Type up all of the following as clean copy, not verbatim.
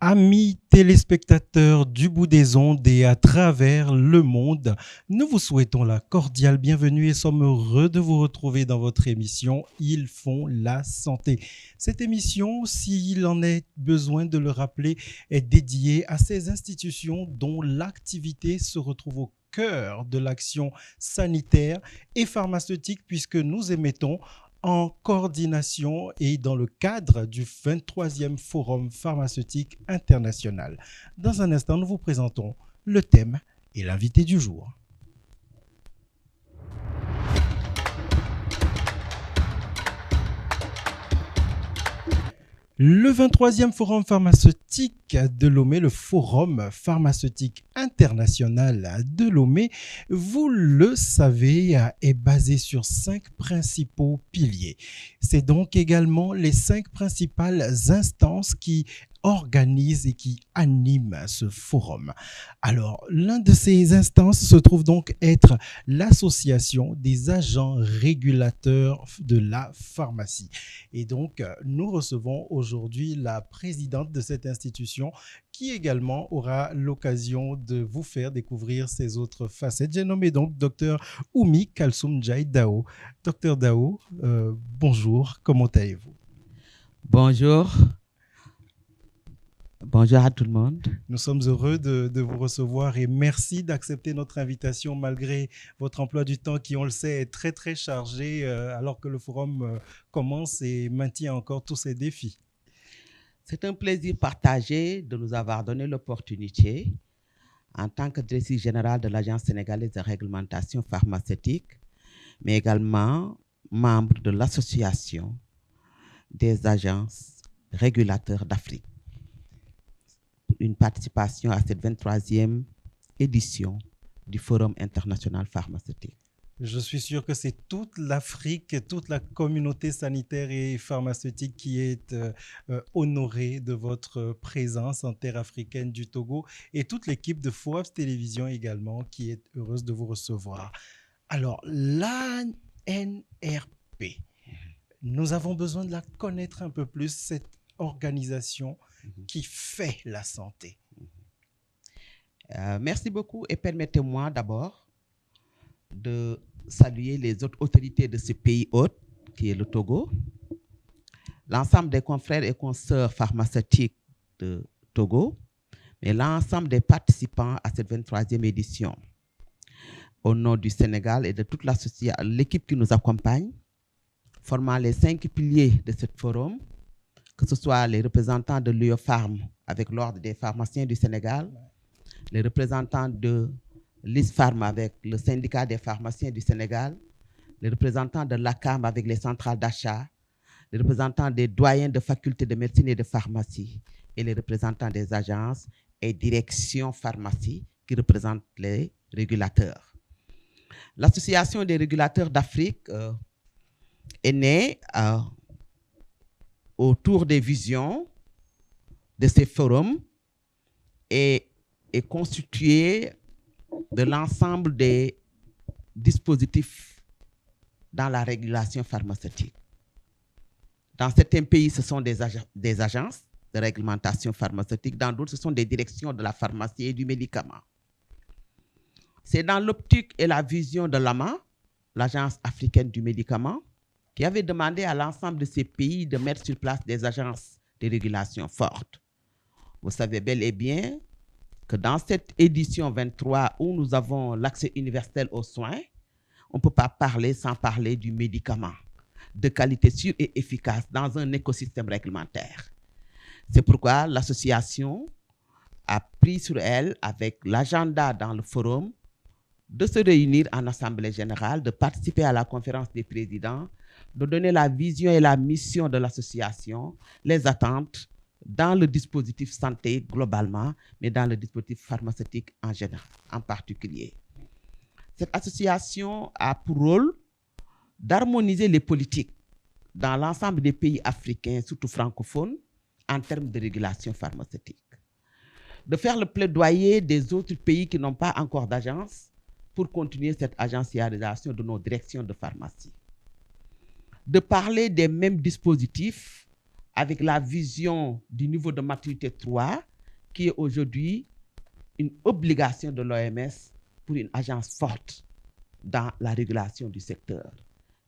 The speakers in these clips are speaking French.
Amis téléspectateurs du bout des ondes et à travers le monde, nous vous souhaitons la cordiale bienvenue et sommes heureux de vous retrouver dans votre émission Ils font la santé. Cette émission, s'il en est besoin de le rappeler, est dédiée à ces institutions dont l'activité se retrouve au cœur de l'action sanitaire et pharmaceutique puisque nous émettons en coordination et dans le cadre du 23e Forum pharmaceutique international. Dans un instant, nous vous présentons le thème et l'invité du jour. Le 23e Forum pharmaceutique de Lomé, le Forum pharmaceutique international de Lomé, vous le savez, est basé sur 5 principaux piliers. C'est donc également les 5 principales instances qui organisent et qui animent ce forum. Alors, l'un de ces instances se trouve donc être l'association des agents régulateurs de la pharmacie. Et donc, nous recevons aujourd'hui la présidente de cette institution qui également aura l'occasion de vous faire découvrir ses autres facettes. J'ai nommé donc Dr Oumi Kalsoum Ndiaye Dao. Dr Dao, bonjour, comment allez-vous? Bonjour. Bonjour à tout le monde. Nous sommes heureux de vous recevoir et merci d'accepter notre invitation malgré votre emploi du temps qui, on le sait, est très très chargé alors que le forum commence et maintient encore tous ses défis. C'est un plaisir partagé de nous avoir donné l'opportunité, en tant que directrice générale de l'Agence sénégalaise de réglementation pharmaceutique, mais également membre de l'Association des agences régulateurs d'Afrique, une participation à cette 23e édition du Forum international pharmaceutique. Je suis sûr que c'est toute l'Afrique, toute la communauté sanitaire et pharmaceutique qui est honorée de votre présence en terre africaine du Togo et toute l'équipe de FOAPS Télévision également qui est heureuse de vous recevoir. Alors, l'ANRP, nous avons besoin de la connaître un peu plus, cette organisation qui fait la santé. Merci beaucoup et permettez-moi d'abord de saluer les autres autorités de ce pays hôte, qui est le Togo, l'ensemble des confrères et consoeurs pharmaceutiques de Togo, et l'ensemble des participants à cette 23e édition. Au nom du Sénégal et de toute l'équipe qui nous accompagne, formant les 5 piliers de ce forum, que ce soit les représentants de l'UEPharm avec l'Ordre des pharmaciens du Sénégal, les représentants de l'ISPharm avec le syndicat des pharmaciens du Sénégal, les représentants de l'ACAM avec les centrales d'achat, les représentants des doyens de facultés de médecine et de pharmacie et les représentants des agences et directions pharmacie qui représentent les régulateurs. L'Association des régulateurs d'Afrique est née autour des visions de ces forums et est constituée de l'ensemble des dispositifs dans la régulation pharmaceutique. Dans certains pays, ce sont des agences de réglementation pharmaceutique. Dans d'autres, ce sont des directions de la pharmacie et du médicament. C'est dans l'optique et la vision de l'AMA, l'Agence africaine du médicament, qui avait demandé à l'ensemble de ces pays de mettre sur place des agences de régulation fortes. Vous savez bel et bien que dans cette édition 23 où nous avons l'accès universel aux soins, on ne peut pas parler sans parler du médicament de qualité sûre et efficace dans un écosystème réglementaire. C'est pourquoi l'association a pris sur elle, avec l'agenda dans le forum, de se réunir en assemblée générale, de participer à la conférence des présidents, de donner la vision et la mission de l'association, les attentes, dans le dispositif santé globalement, mais dans le dispositif pharmaceutique en général, en particulier. Cette association a pour rôle d'harmoniser les politiques dans l'ensemble des pays africains, surtout francophones, en termes de régulation pharmaceutique. De faire le plaidoyer des autres pays qui n'ont pas encore d'agence pour continuer cette agenciarisation de nos directions de pharmacie. De parler des mêmes dispositifs avec la vision du niveau de maturité 3 qui est aujourd'hui une obligation de l'OMS pour une agence forte dans la régulation du secteur,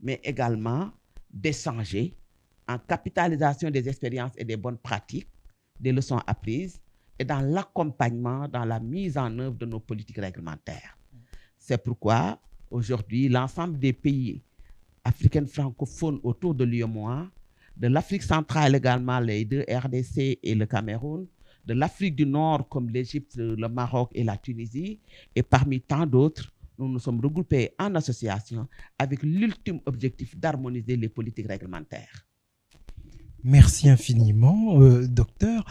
mais également d'échanger en capitalisation des expériences et des bonnes pratiques, des leçons apprises, et dans l'accompagnement, dans la mise en œuvre de nos politiques réglementaires. C'est pourquoi, aujourd'hui, l'ensemble des pays africains francophones autour de l'UEMOA, de l'Afrique centrale également, les deux RDC et le Cameroun, de l'Afrique du Nord comme l'Égypte, le Maroc et la Tunisie, et parmi tant d'autres, nous nous sommes regroupés en association avec l'ultime objectif d'harmoniser les politiques réglementaires. Merci infiniment, docteur.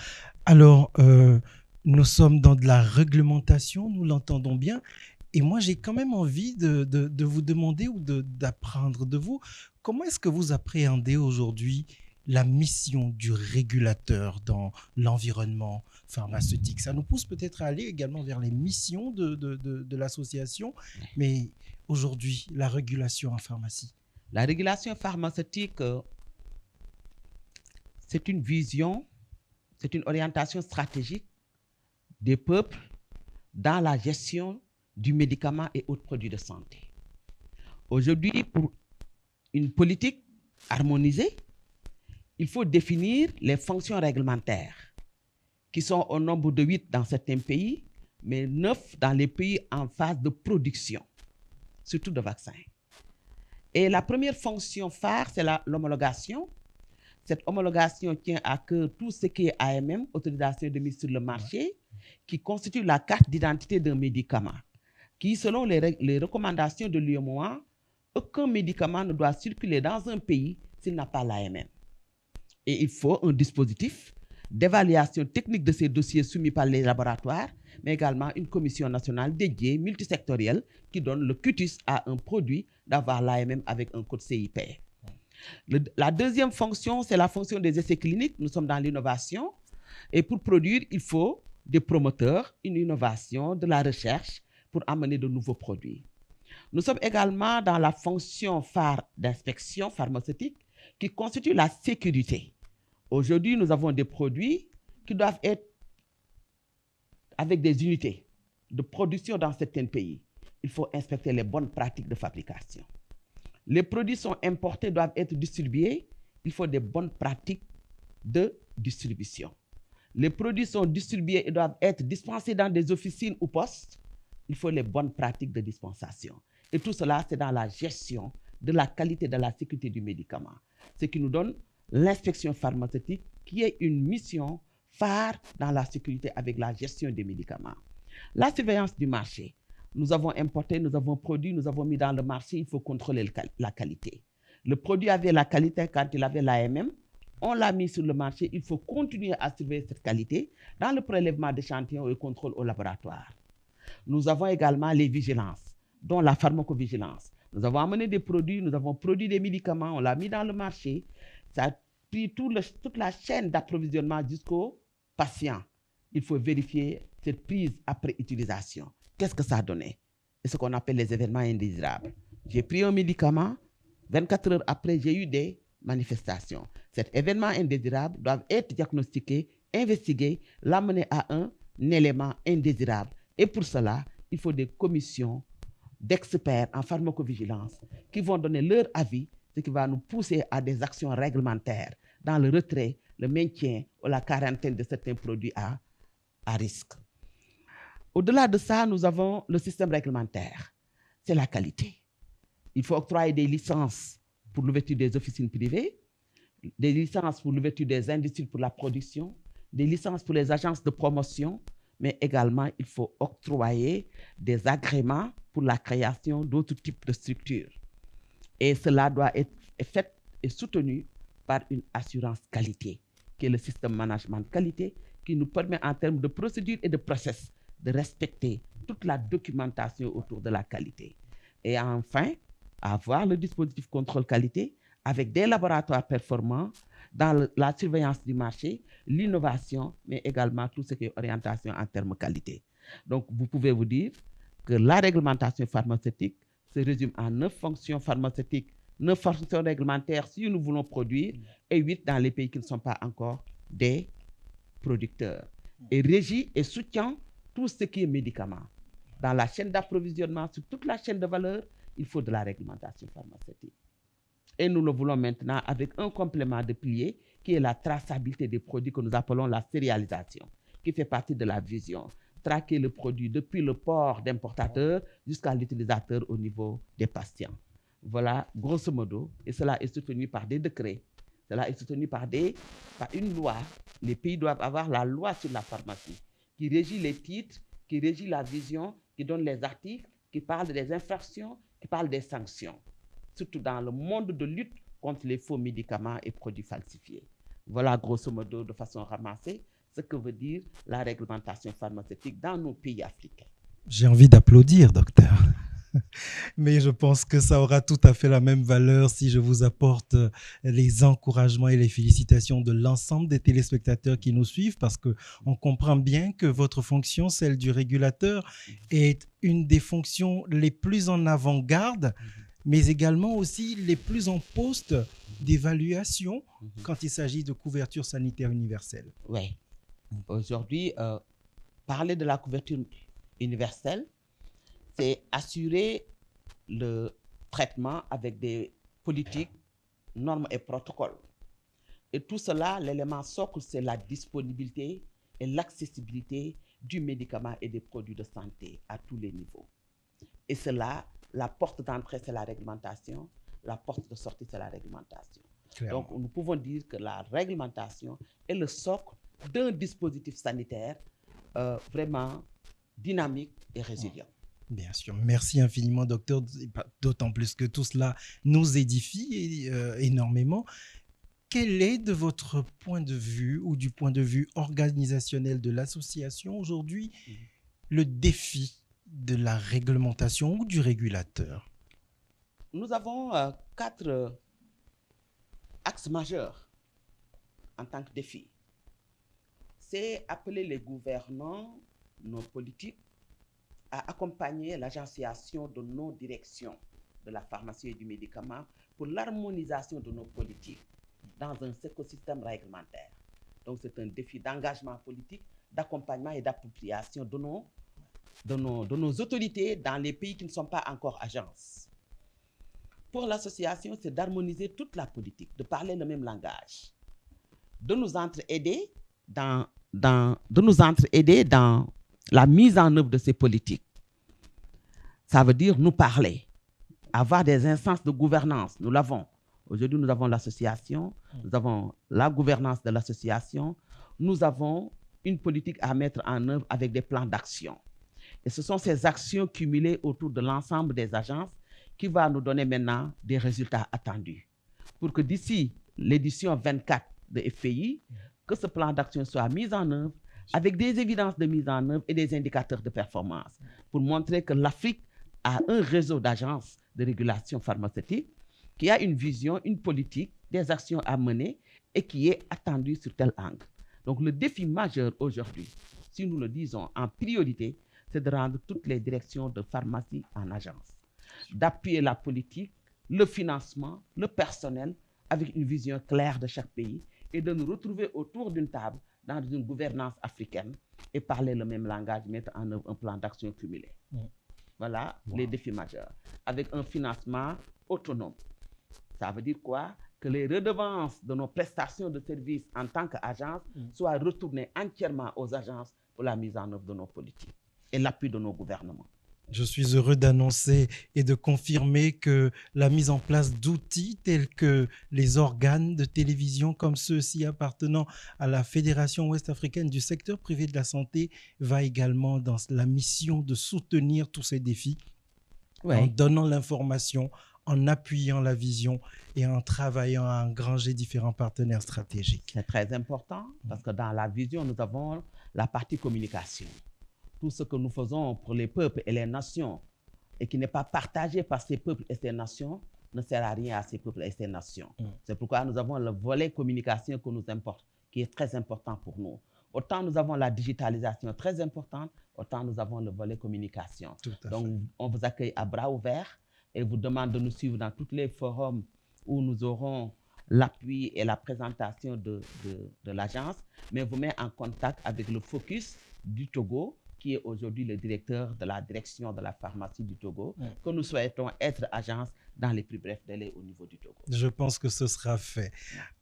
Alors, nous sommes dans de la réglementation, nous l'entendons bien. Et moi, j'ai quand même envie de vous demander ou d'apprendre de vous, comment est-ce que vous appréhendez aujourd'hui la mission du régulateur dans l'environnement pharmaceutique? Ça nous pousse peut-être à aller également vers les missions de l'association, mais aujourd'hui, la régulation en pharmacie. La régulation pharmaceutique, c'est une vision, c'est une orientation stratégique des peuples dans la gestion du médicament et autres produits de santé. Aujourd'hui, pour une politique harmonisée, il faut définir les fonctions réglementaires qui sont au nombre de 8 dans certains pays, mais 9 dans les pays en phase de production, surtout de vaccins. Et la première fonction phare, c'est l'homologation. Cette homologation tient à cœur tout ce qui est AMM, autorisation de mise sur le marché, qui constitue la carte d'identité d'un médicament, qui, selon les recommandations de l'UEMOA, aucun médicament ne doit circuler dans un pays s'il n'a pas l'AMM. Et il faut un dispositif d'évaluation technique de ces dossiers soumis par les laboratoires, mais également une commission nationale dédiée, multisectorielle, qui donne le cutus à un produit d'avoir l'AMM avec un code CIP. La deuxième fonction, c'est la fonction des essais cliniques. Nous sommes dans l'innovation. Et pour produire, il faut des promoteurs, une innovation, de la recherche pour amener de nouveaux produits. Nous sommes également dans la fonction phare d'inspection pharmaceutique qui constitue la sécurité. Aujourd'hui, nous avons des produits qui doivent être avec des unités de production dans certains pays. Il faut inspecter les bonnes pratiques de fabrication. Les produits sont importés, doivent être distribués. Il faut des bonnes pratiques de distribution. Les produits sont distribués et doivent être dispensés dans des officines ou postes. Il faut les bonnes pratiques de dispensation. Et tout cela, c'est dans la gestion de la qualité de la sécurité du médicament. Ce qui nous donne l'inspection pharmaceutique, qui est une mission phare dans la sécurité avec la gestion des médicaments. La surveillance du marché. Nous avons importé, nous avons produit, nous avons mis dans le marché, il faut contrôler la qualité. Le produit avait la qualité quand il avait l'AMM, on l'a mis sur le marché, il faut continuer à surveiller cette qualité dans le prélèvement d'échantillons et le contrôle au laboratoire. Nous avons également les vigilances, dont la pharmacovigilance. Nous avons amené des produits, nous avons produit des médicaments, on l'a mis dans le marché. Ça a pris toute la chaîne d'approvisionnement jusqu'au patient. Il faut vérifier cette prise après utilisation. Qu'est-ce que ça a donné? C'est ce qu'on appelle les événements indésirables. J'ai pris un médicament, 24 heures après, j'ai eu des manifestations. Cet événement indésirable doit être diagnostiqué, investigué, l'amener à un élément indésirable. Et pour cela, il faut des commissions d'experts en pharmacovigilance qui vont donner leur avis, ce qui va nous pousser à des actions réglementaires dans le retrait, le maintien ou la quarantaine de certains produits à risque. Au-delà de ça, nous avons le système réglementaire. C'est la qualité. Il faut octroyer des licences pour l'ouverture des officines privées, des licences pour l'ouverture des industries pour la production, des licences pour les agences de promotion, mais également il faut octroyer des agréments pour la création d'autres types de structures. Et cela doit être fait et soutenu par une assurance qualité, qui est le système management qualité, qui nous permet en termes de procédures et de process de respecter toute la documentation autour de la qualité. Et enfin, avoir le dispositif contrôle qualité avec des laboratoires performants dans la surveillance du marché, l'innovation, mais également tout ce qui est orientation en termes qualité. Donc, vous pouvez vous dire que la réglementation pharmaceutique se résume en 9 fonctions pharmaceutiques, 9 fonctions réglementaires si nous voulons produire, et 8 dans les pays qui ne sont pas encore des producteurs. et régit et soutient tout ce qui est médicament. Dans la chaîne d'approvisionnement, sur toute la chaîne de valeur, il faut de la réglementation pharmaceutique. Et nous le voulons maintenant avec un complément de pilier qui est la traçabilité des produits que nous appelons la sérialisation, qui fait partie de la vision. Traquer le produit depuis le port d'importateur jusqu'à l'utilisateur au niveau des patients. Voilà, grosso modo, et cela est soutenu par des décrets, cela est soutenu par une loi. Les pays doivent avoir la loi sur la pharmacie qui régit les titres, qui régit la vision, qui donne les articles, qui parle des infractions, qui parle des sanctions, surtout dans le monde de lutte contre les faux médicaments et produits falsifiés. Voilà, grosso modo, de façon ramassée, ce que veut dire la réglementation pharmaceutique dans nos pays africains. J'ai envie d'applaudir, docteur. Mais je pense que ça aura tout à fait la même valeur si je vous apporte les encouragements et les félicitations de l'ensemble des téléspectateurs qui nous suivent, parce qu'on comprend bien que votre fonction, celle du régulateur, est une des fonctions les plus en avant-garde, mais également aussi les plus en poste d'évaluation quand il s'agit de couverture sanitaire universelle. Oui. Aujourd'hui, parler de la couverture universelle, c'est assurer le traitement avec des politiques, normes et protocoles. Et tout cela, l'élément socle, c'est la disponibilité et l'accessibilité du médicament et des produits de santé à tous les niveaux. Et cela, la porte d'entrée, c'est la réglementation, la porte de sortie, c'est la réglementation. Clairement. Donc, nous pouvons dire que la réglementation est le socle d'un dispositif sanitaire vraiment dynamique et résilient. Bien sûr. Merci infiniment, docteur, d'autant plus que tout cela nous édifie énormément. Quel est, de votre point de vue ou du point de vue organisationnel de l'association aujourd'hui, le défi de la réglementation ou du régulateur? Nous avons 4 axes majeurs en tant que défi. C'est appeler les gouvernants, nos politiques, à accompagner l'agenciation de nos directions de la pharmacie et du médicament pour l'harmonisation de nos politiques dans un écosystème réglementaire. Donc, c'est un défi d'engagement politique, d'accompagnement et d'appropriation de nos autorités dans les pays qui ne sont pas encore agences. Pour l'association, c'est d'harmoniser toute la politique, de parler le même langage, de nous entraider dans la mise en œuvre de ces politiques. Ça veut dire nous parler, avoir des instances de gouvernance. Nous l'avons. Aujourd'hui, nous avons l'association, nous avons la gouvernance de l'association, nous avons une politique à mettre en œuvre avec des plans d'action. Et ce sont ces actions cumulées autour de l'ensemble des agences qui vont nous donner maintenant des résultats attendus. Pour que d'ici l'édition 24 de FPI, que ce plan d'action soit mis en œuvre avec des évidences de mise en œuvre et des indicateurs de performance pour montrer que l'Afrique a un réseau d'agences de régulation pharmaceutique qui a une vision, une politique, des actions à mener et qui est attendue sur tel angle. Donc le défi majeur aujourd'hui, si nous le disons en priorité, c'est de rendre toutes les directions de pharmacie en agence, d'appuyer la politique, le financement, le personnel avec une vision claire de chaque pays et de nous retrouver autour d'une table dans une gouvernance africaine et parler le même langage, mettre en œuvre un plan d'action cumulé. Voilà les défis majeurs. Avec un financement autonome. Ça veut dire quoi? Que les redevances de nos prestations de services en tant qu'agence soient retournées entièrement aux agences pour la mise en œuvre de nos politiques et l'appui de nos gouvernements. Je suis heureux d'annoncer et de confirmer que la mise en place d'outils tels que les organes de télévision comme ceux-ci appartenant à la Fédération ouest-africaine du secteur privé de la santé va également dans la mission de soutenir tous ces défis en donnant l'information, en appuyant la vision et en travaillant à engranger différents partenaires stratégiques. C'est très important parce que dans la vision, nous avons la partie communication. Tout ce que nous faisons pour les peuples et les nations et qui n'est pas partagé par ces peuples et ces nations ne sert à rien à ces peuples et ces nations. C'est pourquoi nous avons le volet communication que nous importe, qui est très important pour nous. Autant nous avons la digitalisation très importante, autant nous avons le volet communication. Donc, on vous accueille à bras ouverts et vous demande de nous suivre dans tous les forums où nous aurons l'appui et la présentation de l'agence, mais vous met en contact avec le Focus du Togo, qui est aujourd'hui le directeur de la direction de la pharmacie du Togo, que nous souhaitons être agence dans les plus brefs délais au niveau du Togo. Je pense que ce sera fait.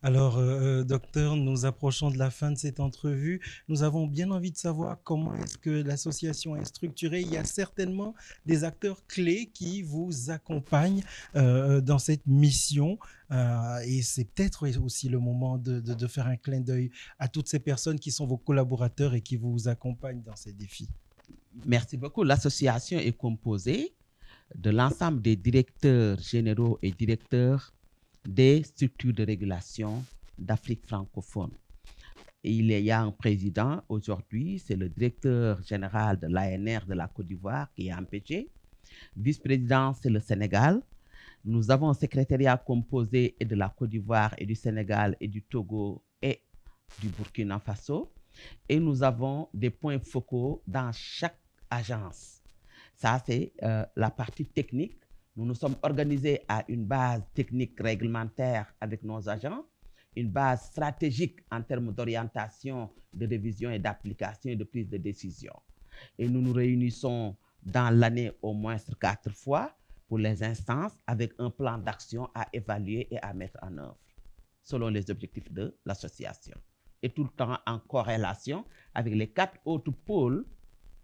Alors, docteur, nous approchons de la fin de cette entrevue. Nous avons bien envie de savoir comment est-ce que l'association est structurée. Il y a certainement des acteurs clés qui vous accompagnent dans cette mission. Et c'est peut-être aussi le moment de faire un clin d'œil à toutes ces personnes qui sont vos collaborateurs et qui vous accompagnent dans ces défis. Merci beaucoup. L'association est composée de l'ensemble des directeurs généraux et directeurs des structures de régulation d'Afrique francophone. Et il y a un président aujourd'hui, c'est le directeur général de l'ANR de la Côte d'Ivoire qui est empêché. Vice-président, c'est le Sénégal. Nous avons un secrétariat composé de la Côte d'Ivoire et du Sénégal et du Togo et du Burkina Faso. Et nous avons des points focaux dans chaque agence. Ça, c'est la partie technique. Nous nous sommes organisés à une base technique réglementaire avec nos agents, une base stratégique en termes d'orientation, de révision et d'application et de prise de décision. Et nous nous réunissons dans l'année au moins 4 fois pour les instances avec un plan d'action à évaluer et à mettre en œuvre selon les objectifs de l'association. Et tout le temps en corrélation avec les 4 autres pôles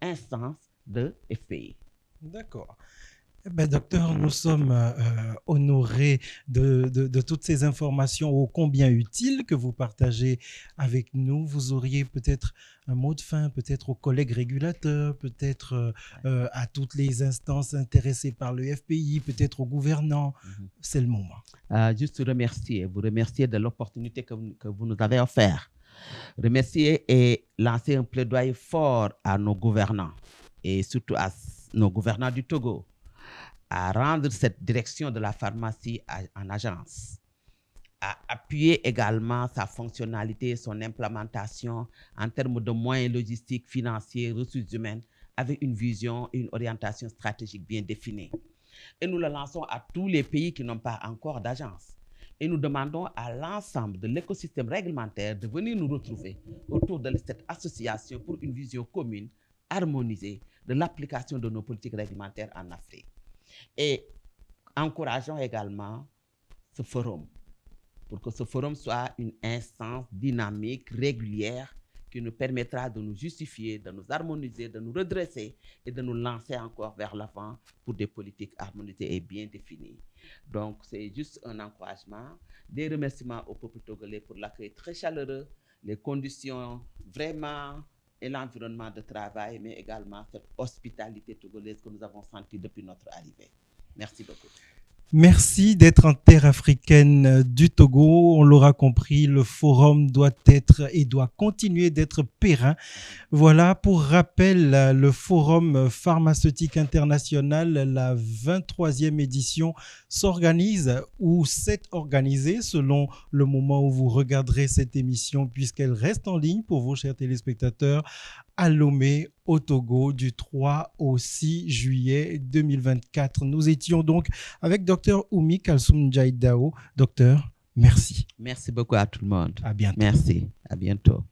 instances de FPI. D'accord. Eh bien, docteur, nous sommes honorés de toutes ces informations ô combien utiles que vous partagez avec nous. Vous auriez peut-être un mot de fin, peut-être aux collègues régulateurs, peut-être à toutes les instances intéressées par le FPI, peut-être aux gouvernants. C'est le moment. Juste vous remercier de l'opportunité que vous nous avez offerte. Remercier et lancer un plaidoyer fort à nos gouvernants et surtout à nos gouvernants du Togo à rendre cette direction de la pharmacie en agence, à appuyer également sa fonctionnalité, son implémentation en termes de moyens logistiques, financiers, ressources humaines, avec une vision et une orientation stratégique bien définie. Et nous le lançons à tous les pays qui n'ont pas encore d'agence. Et nous demandons à l'ensemble de l'écosystème réglementaire de venir nous retrouver autour de cette association pour une vision commune, harmonisée de l'application de nos politiques réglementaires en Afrique. Et encourageons également ce forum pour que ce forum soit une instance dynamique, régulière, qui nous permettra de nous justifier, de nous harmoniser, de nous redresser et de nous lancer encore vers l'avant pour des politiques harmonisées et bien définies. Donc, c'est juste un encouragement, des remerciements au peuple togolais pour l'accueil très chaleureux, les conditions vraiment et l'environnement de travail, mais également cette hospitalité togolaise que nous avons sentie depuis notre arrivée. Merci beaucoup. Merci d'être en terre africaine du Togo. On l'aura compris, le forum doit être et doit continuer d'être périn. Voilà, pour rappel, le forum pharmaceutique international, la 23e édition s'organise ou s'est organisée selon le moment où vous regarderez cette émission, puisqu'elle reste en ligne pour vous, chers téléspectateurs, à Lomé, au Togo, du 3 au 6 juillet 2024. Nous étions donc avec Dr Oumi Kalsoum Ndiaye-Dao. Docteur, merci. Merci beaucoup à tout le monde. À bientôt. Merci. À bientôt.